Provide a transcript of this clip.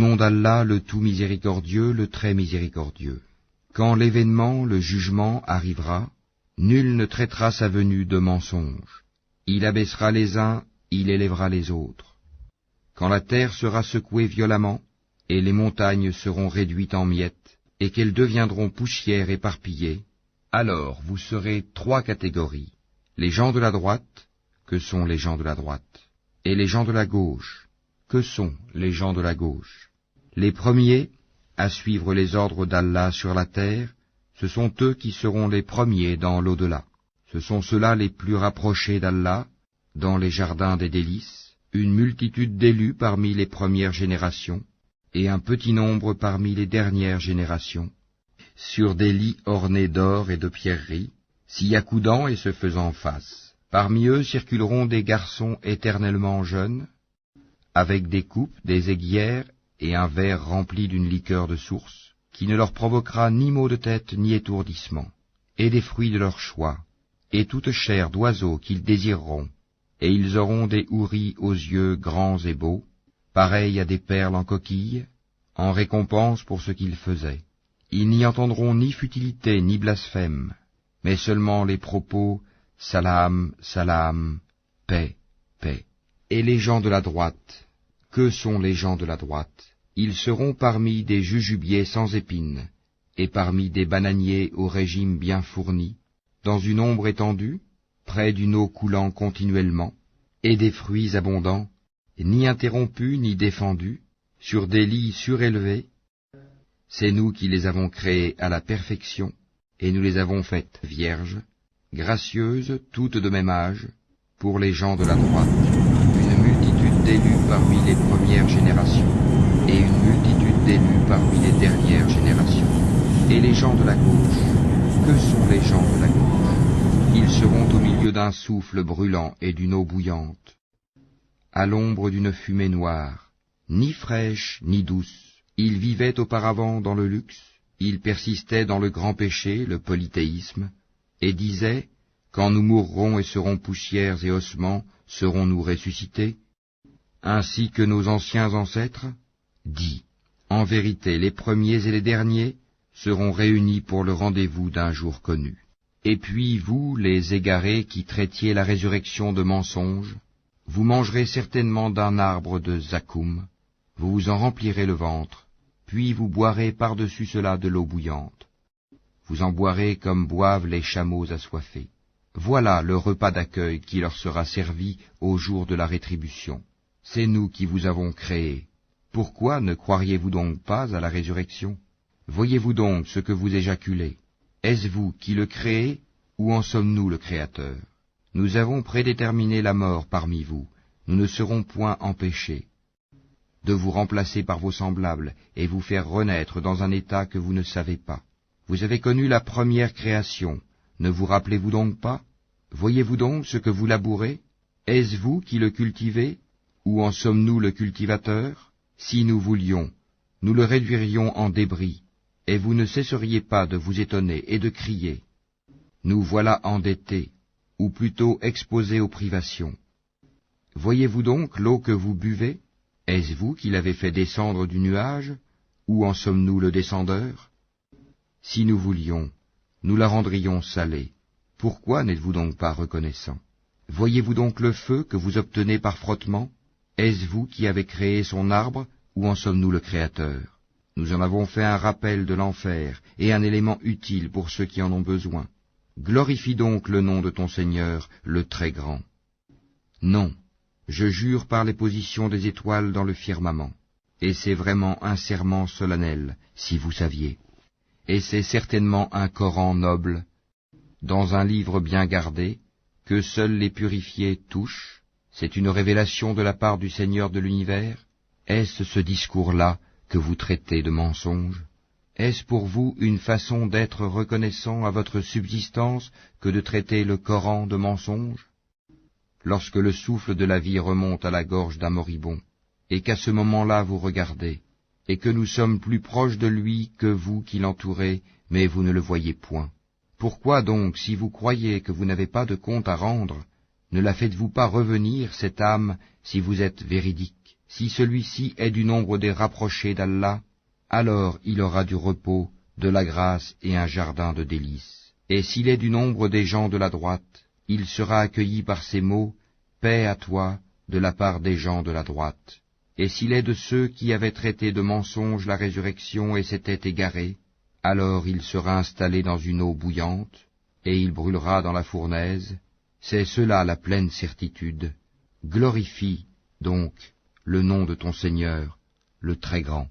nom d'Allah, le tout miséricordieux, le très miséricordieux. Quand l'événement, le jugement, arrivera, nul ne traitera sa venue de mensonge. Il abaissera les uns, il élèvera les autres. Quand la terre sera secouée violemment, et les montagnes seront réduites en miettes, et qu'elles deviendront poussière éparpillée, alors vous serez trois catégories. Les gens de la droite, que sont les gens de la droite, et les gens de la gauche, que sont les gens de la gauche. Les premiers, à suivre les ordres d'Allah sur la terre, ce sont eux qui seront les premiers dans l'au-delà. Ce sont ceux-là les plus rapprochés d'Allah, dans les jardins des délices, une multitude d'élus parmi les premières générations, et un petit nombre parmi les dernières générations, sur des lits ornés d'or et de pierreries, s'y accoudant et se faisant face. Parmi eux circuleront des garçons éternellement jeunes, avec des coupes, des aiguières et un verre rempli d'une liqueur de source, qui ne leur provoquera ni maux de tête ni étourdissement, et des fruits de leur choix, et toute chair d'oiseau qu'ils désireront, et ils auront des houris aux yeux grands et beaux, pareils à des perles en coquille, en récompense pour ce qu'ils faisaient. Ils n'y entendront ni futilité ni blasphème, mais seulement les propos « Salam, salam, paix, paix ». Et les gens de la droite, que sont les gens de la droite? Ils seront parmi des jujubiers sans épines, et parmi des bananiers au régime bien fourni, dans une ombre étendue, près d'une eau coulant continuellement, et des fruits abondants, ni interrompus ni défendus, sur des lits surélevés. C'est nous qui les avons créés à la perfection, et nous les avons faites vierges, gracieuses, toutes de même âge, pour les gens de la droite, une multitude d'élus parmi les premières générations, et une multitude d'élus parmi les dernières générations. Et les gens de la gauche, que sont les gens de la gauche? Ils seront au milieu d'un souffle brûlant et d'une eau bouillante, à l'ombre d'une fumée noire, ni fraîche ni douce. Ils vivaient auparavant dans le luxe, ils persistaient dans le grand péché, le polythéisme, et disaient, quand nous mourrons et serons poussières et ossements, serons-nous ressuscités? Ainsi que nos anciens ancêtres? Dis, en vérité, les premiers et les derniers seront réunis pour le rendez-vous d'un jour connu. Et puis vous, les égarés qui traitiez la résurrection de mensonge, vous mangerez certainement d'un arbre de zakoum, vous vous en remplirez le ventre, puis vous boirez par-dessus cela de l'eau bouillante. Vous en boirez comme boivent les chameaux assoiffés. Voilà le repas d'accueil qui leur sera servi au jour de la rétribution. C'est nous qui vous avons créés. Pourquoi ne croiriez-vous donc pas à la résurrection? Voyez-vous donc ce que vous éjaculez? Est-ce vous qui le créez, ou en sommes-nous le Créateur? Nous avons prédéterminé la mort parmi vous, nous ne serons point empêchés de vous remplacer par vos semblables et vous faire renaître dans un état que vous ne savez pas. Vous avez connu la première création, ne vous rappelez-vous donc pas? Voyez-vous donc ce que vous labourez? Est-ce vous qui le cultivez, ou en sommes-nous le cultivateur? Si nous voulions, nous le réduirions en débris, et vous ne cesseriez pas de vous étonner et de crier. Nous voilà endettés, ou plutôt exposés aux privations. Voyez-vous donc l'eau que vous buvez? Est-ce vous qui l'avez fait descendre du nuage, ou en sommes-nous le descendeur? Si nous voulions, nous la rendrions salée. Pourquoi n'êtes-vous donc pas reconnaissant? Voyez-vous donc le feu que vous obtenez par frottement? Est-ce vous qui avez créé son arbre, ou en sommes-nous le Créateur? Nous en avons fait un rappel de l'enfer, et un élément utile pour ceux qui en ont besoin. Glorifie donc le nom de ton Seigneur, le Très Grand. Non, je jure par les positions des étoiles dans le firmament, et c'est vraiment un serment solennel, si vous saviez. Et c'est certainement un Coran noble, dans un livre bien gardé, que seuls les purifiés touchent. C'est une révélation de la part du Seigneur de l'univers. Est-ce ce discours-là que vous traitez de mensonge? Est-ce pour vous une façon d'être reconnaissant à votre subsistance que de traiter le Coran de mensonge? Lorsque le souffle de la vie remonte à la gorge d'un moribond, et qu'à ce moment-là vous regardez, et que nous sommes plus proches de lui que vous qui l'entourez, mais vous ne le voyez point. Pourquoi donc, si vous croyez que vous n'avez pas de compte à rendre, ne la faites-vous pas revenir, cette âme, si vous êtes véridique? Si celui-ci est du nombre des rapprochés d'Allah, alors il aura du repos, de la grâce et un jardin de délices. Et s'il est du nombre des gens de la droite, il sera accueilli par ces mots, paix à toi, de la part des gens de la droite. Et s'il est de ceux qui avaient traité de mensonge la résurrection et s'étaient égarés, alors il sera installé dans une eau bouillante, et il brûlera dans la fournaise. C'est cela la pleine certitude. Glorifie, donc, le nom de ton Seigneur, le Très-Grand.